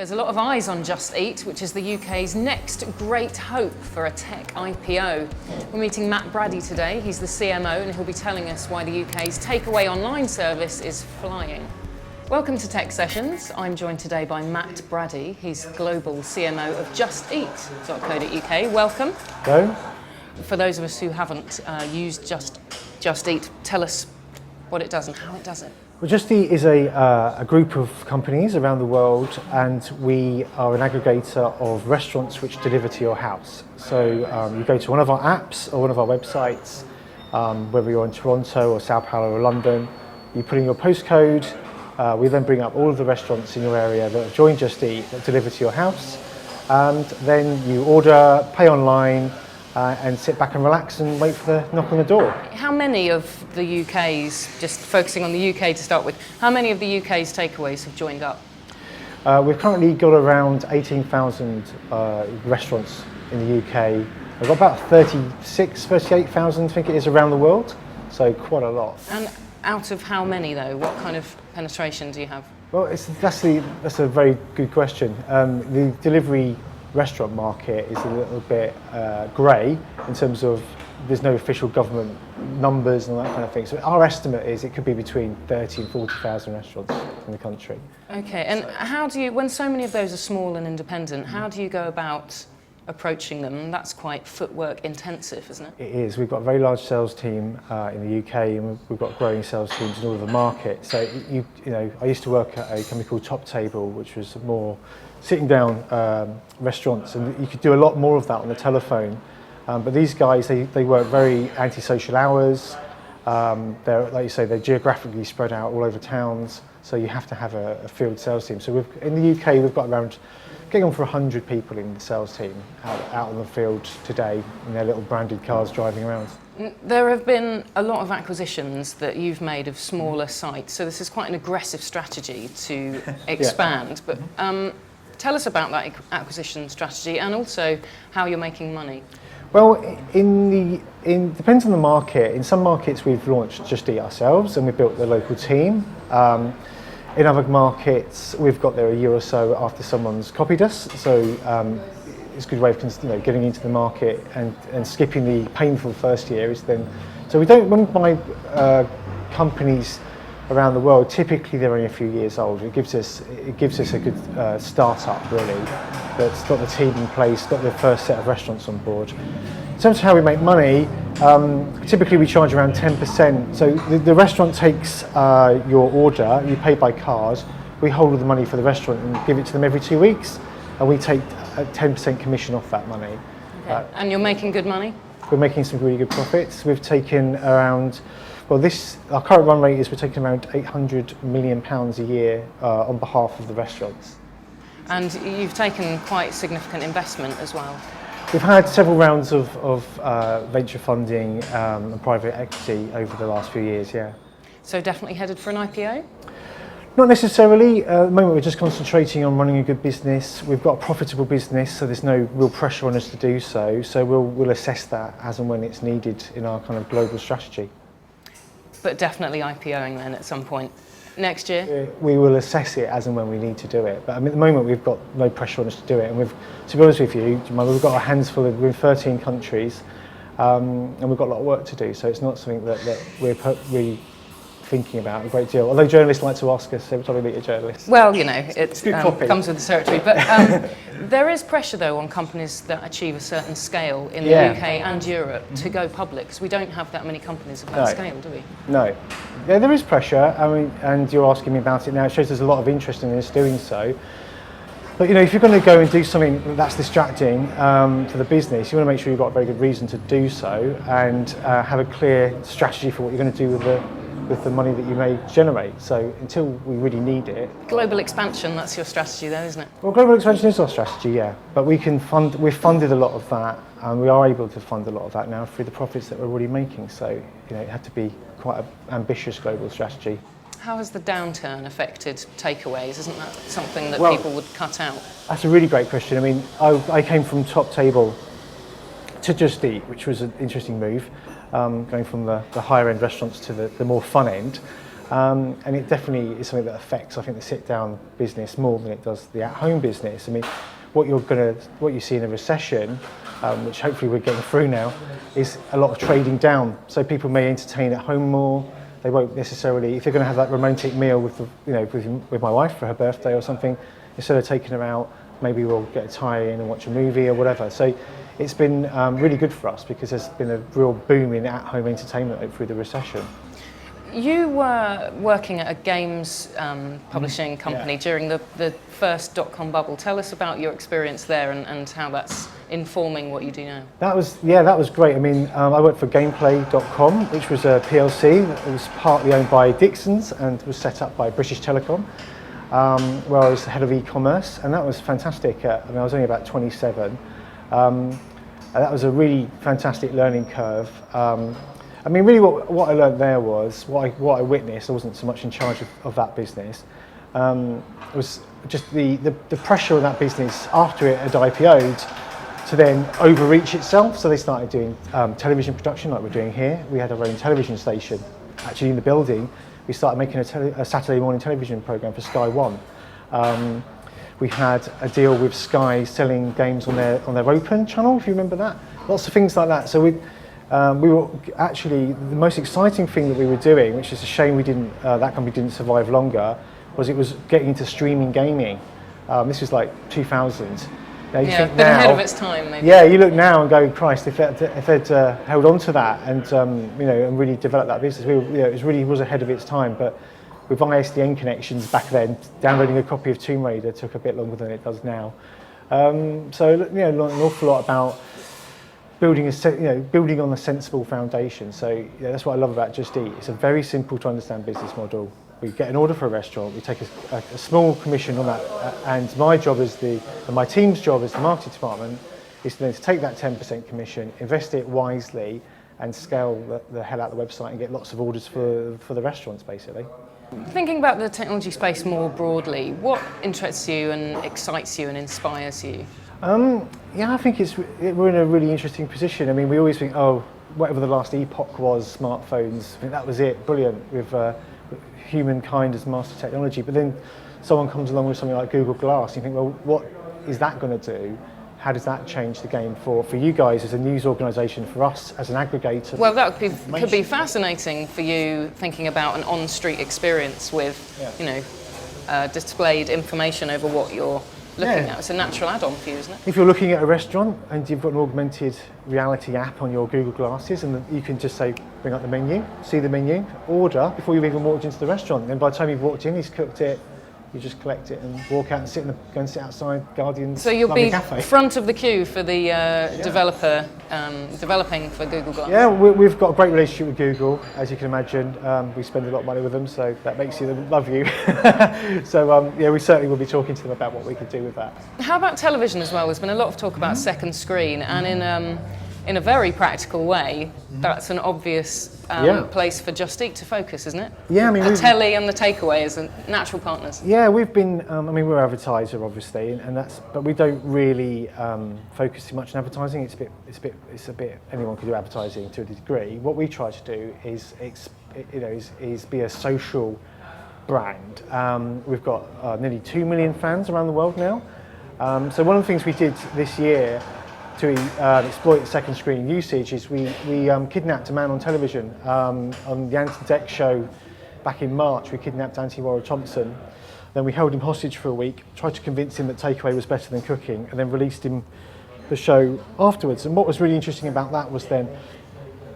There's a lot of eyes on Just Eat, which is the UK's next great hope for a tech IPO. We're meeting Matt Braddy today. He's the CMO and he'll be telling us why the UK's takeaway online service is flying. Welcome to Tech Sessions. I'm joined today by Matt Braddy. He's Global CMO of justeat.co.uk. Welcome. Hello. For those of us who haven't used Just Eat, tell us what it does and how it does it. Well, Just Eat is a group of companies around the world, and we are an aggregator of restaurants which deliver to your house. So you go to one of our apps or one of our websites, whether you're in Toronto or Sao Paulo or London, you put in your postcode, we then bring up all of the restaurants in your area that have joined Just Eat that deliver to your house, and then you order, pay online, and sit back and relax and wait for the knock on the door. How many of the UK's, just focusing on the UK to start with, how many of the UK's takeaways have joined up? We've currently got around 18,000 restaurants in the UK. We've got about 38,000, I think it is, around the world, so quite a lot. And out of how many though? What kind of penetration do you have? Well, that's a very good question. The delivery restaurant market is a little bit grey in terms of there's no official government numbers and all that kind of thing. So our estimate is it could be between 30 and 40,000 restaurants in the country. Okay, and how do you, when so many of those are small and independent, how do you go about approaching them? That's quite footwork intensive, isn't it? It is. We've got a very large sales team in the UK, and we've got growing sales teams in all of the market. So you know, I used to work at a company called Top Table, which was more sitting down restaurants, and you could do a lot more of that on the telephone. But these guys, they work very anti-social hours. They're, like you say, they're geographically spread out all over towns, so you have to have a field sales team. So in the UK, we've got around getting on for 100 people in the sales team out on the field today in their little branded cars driving around. There have been a lot of acquisitions that you've made of smaller sites, so this is quite an aggressive strategy to expand. Yeah. But tell us about that acquisition strategy and also how you're making money. Well, depends on the market. In some markets, we've launched Just Eat ourselves, and we've built the local team. In other markets, we've got there a year or so after someone's copied us. So it's a good way of getting into the market and skipping the painful first year. Is then, so we don't, when we buy companies around the world, typically they're only a few years old. It gives us a good start-up, really, that's got the team in place, got the first set of restaurants on board. In terms of how we make money, typically we charge around 10%. So the restaurant takes your order, you pay by card, we hold all the money for the restaurant and give it to them every 2 weeks, and we take a 10% commission off that money. Okay. And you're making good money? We're making some really good profits. We've taken around, our current run rate is we're taking around £800 million a year on behalf of the restaurants. And you've taken quite significant investment as well. We've had several rounds of venture funding and private equity over the last few years, yeah. So definitely headed for an IPO? Not necessarily. At the moment we're just concentrating on running a good business. We've got a profitable business, so there's no real pressure on us to do so. So we'll assess that as and when it's needed in our kind of global strategy. But definitely IPOing then at some point next year? We will assess it as and when we need to do it. But I mean, at the moment we've got no pressure on us to do it. And to be honest with you, we've got our hands full. We're in 13 countries, and we've got a lot of work to do. So it's not something that we're really thinking about a great deal. Although journalists like to ask us every time we meet a journalist. Well, you know, it comes with the territory. But there is pressure, though, on companies that achieve a certain scale in the UK and Europe to go public, because we don't have that many companies of that scale, do we? No. Yeah, there is pressure. I mean, and you're asking me about it now. It shows there's a lot of interest in us doing so. But you know, if you're going to go and do something that's distracting for the business, you want to make sure you've got a very good reason to do so, and have a clear strategy for what you're going to do with the money that you may generate. So until we really need it. Global expansion, that's your strategy though, isn't it? Well, global expansion is our strategy, yeah. But we've funded a lot of that, and we are able to fund a lot of that now through the profits that we're already making. So, you know, it had to be quite an ambitious global strategy. How has the downturn affected takeaways? Isn't that something that people would cut out? That's a really great question. I mean, I came from Top Table to Just Eat, which was an interesting move, going from the higher end restaurants to the more fun end. And it definitely is something that affects, I think, the sit-down business more than it does the at-home business. I mean, what you see in a recession, which hopefully we're getting through now, is a lot of trading down. So people may entertain at home more. They won't necessarily, if they're going to have that romantic meal with, with my wife for her birthday or something, instead of taking her out, maybe we'll get a tie-in and watch a movie or whatever. So it's been really good for us because there's been a real boom in at-home entertainment through the recession. You were working at a games publishing company during the first dot-com bubble. Tell us about your experience there and how that's informing what you do now. That was great. I mean, I worked for Gameplay.com, which was a PLC that was partly owned by Dixon's and was set up by British Telecom, where I was the head of e-commerce, and that was fantastic. I mean, I was only about 27. And that was a really fantastic learning curve. I mean, really what I learned there was, what I witnessed, I wasn't so much in charge of that business, was just the pressure of that business after it had IPO'd to then overreach itself. So they started doing television production like we're doing here. We had our own television station actually in the building. We started making a Saturday morning television programme for Sky One. We had a deal with Sky selling games on their Open channel, if you remember that. Lots of things like that. So we were actually, the most exciting thing that we were doing, which is a shame that company didn't survive longer, was it was getting into streaming gaming. This was like 2000. Now, you think been now, ahead of its time, maybe. Yeah, you look now and go, Christ, if they'd held on to that and and really developed that business, it really was ahead of its time. But with ISDN connections back then, downloading a copy of Tomb Raider took a bit longer than it does now. So an awful lot about building on a sensible foundation. So that's what I love about Just Eat. It's a very simple to understand business model. We get an order for a restaurant, we take a small commission on that, and my job and my team's job as the marketing department is then to take that 10% commission, invest it wisely, and scale the hell out of the website and get lots of orders for the restaurants, basically. Thinking about the technology space more broadly, what interests you and excites you and inspires you? I think we're in a really interesting position. I mean, we always think, whatever the last epoch was, smartphones, I think that was it, brilliant, with humankind as master technology. But then someone comes along with something like Google Glass, and you think, well, what is that going to do? How does that change the game for you guys as a news organisation, for us as an aggregator? Well, that could be fascinating for you, thinking about an on-street experience with, displayed information over what you're looking at. It's a natural add-on for you, isn't it? If you're looking at a restaurant and you've got an augmented reality app on your Google Glasses, and you can just say, bring up the menu, see the menu, order before you've even walked into the restaurant. And by the time you've walked in, he's cooked it. You just collect it and walk out and go and sit outside Guardian's. So you'll be cafe. Front of the queue for the developer developing for Google Glass. Yeah, we've got a great relationship with Google, as you can imagine. We spend a lot of money with them, so that makes them love you. So we certainly will be talking to them about what we could do with that. How about television as well? There's been a lot of talk about second screen, and in a very practical way, that's an obvious place for Just Eat to focus, isn't it? Yeah, I mean, the telly and the takeaway as natural partners. Yeah, we've been. We're an advertiser, obviously, but we don't really focus too much on advertising. It's a bit. Anyone can do advertising to a degree. What we try to do is be a social brand. We've got nearly 2 million fans around the world now. So one of the things we did this year to exploit the second screen usage is we kidnapped a man on television on the Ant Deck show back in March. We kidnapped Anthony Warren Thompson. Then we held him hostage for a week, tried to convince him that takeaway was better than cooking, and then released him the show afterwards. And what was really interesting about that was then,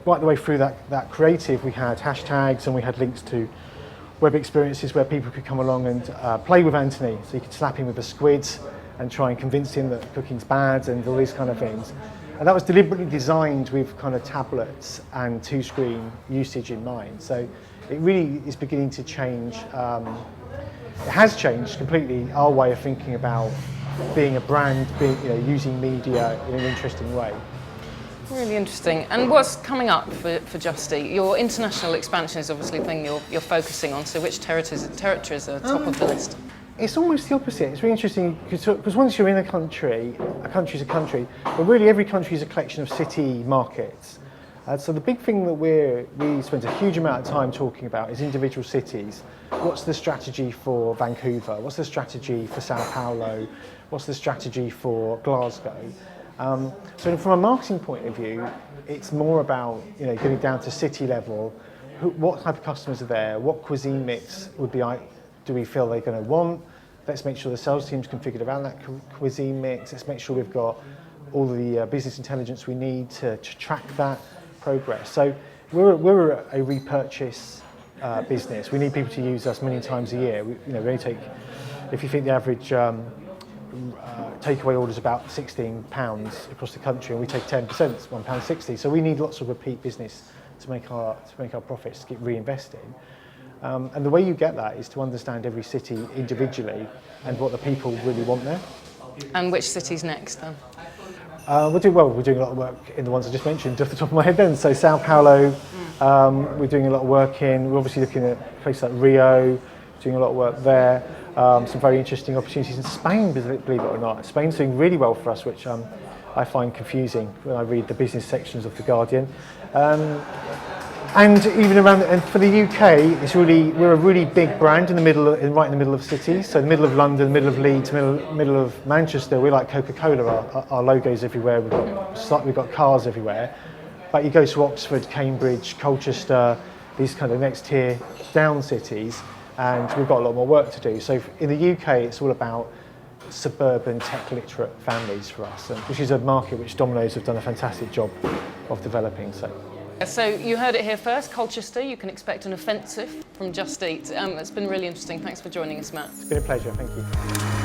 right the way through that creative, we had hashtags and we had links to web experiences where people could come along and play with Anthony. So you could slap him with a squid and try and convince him that cooking's bad and all these kind of things. And that was deliberately designed with kind of tablets and two-screen usage in mind. So it really is beginning to change. It has changed completely our way of thinking about being a brand, using media in an interesting way. Really interesting. And what's coming up for Just Eat? Your international expansion is obviously the thing you're focusing on. So which territories are top of the list? It's almost the opposite. It's really interesting because once you're in a country's a country, but really every country is a collection of city markets. So the big thing that we spend a huge amount of time talking about is individual cities. What's the strategy for Vancouver? What's the strategy for Sao Paulo? What's the strategy for Glasgow? So from a marketing point of view, it's more about getting down to city level. What type of customers are there? What cuisine mix do we feel they're going to want? Let's make sure the sales team's configured around that cuisine mix. Let's make sure we've got all the business intelligence we need to track that progress. So we're a repurchase business. We need people to use us many times a year. We only take, if you think the average takeaway order is about £16 across the country, and we take 10%, it's £1.60. So we need lots of repeat business to make our profits keep reinvesting. And the way you get that is to understand every city individually and what the people really want there. And which city's next then? We're doing a lot of work in the ones I just mentioned off the top of my head then. So Sao Paulo, we're doing a lot of work in. We're obviously looking at places like Rio, doing a lot of work there. Some very interesting opportunities in Spain, believe it or not. Spain's doing really well for us, which I find confusing when I read the business sections of The Guardian. And even and for the UK, we're a really big brand right in the middle of cities. So the middle of London, middle of Leeds, middle of Manchester. We're like Coca-Cola. Our logo's everywhere. We've got cars everywhere. But you go to Oxford, Cambridge, Colchester, these kind of next tier down cities, and we've got a lot more work to do. So in the UK, it's all about suburban tech literate families for us, which is a market which Domino's have done a fantastic job of developing. So you heard it here first, Colchester, you can expect an offensive from Just Eat. It's been really interesting. Thanks for joining us, Matt. It's been a pleasure, thank you.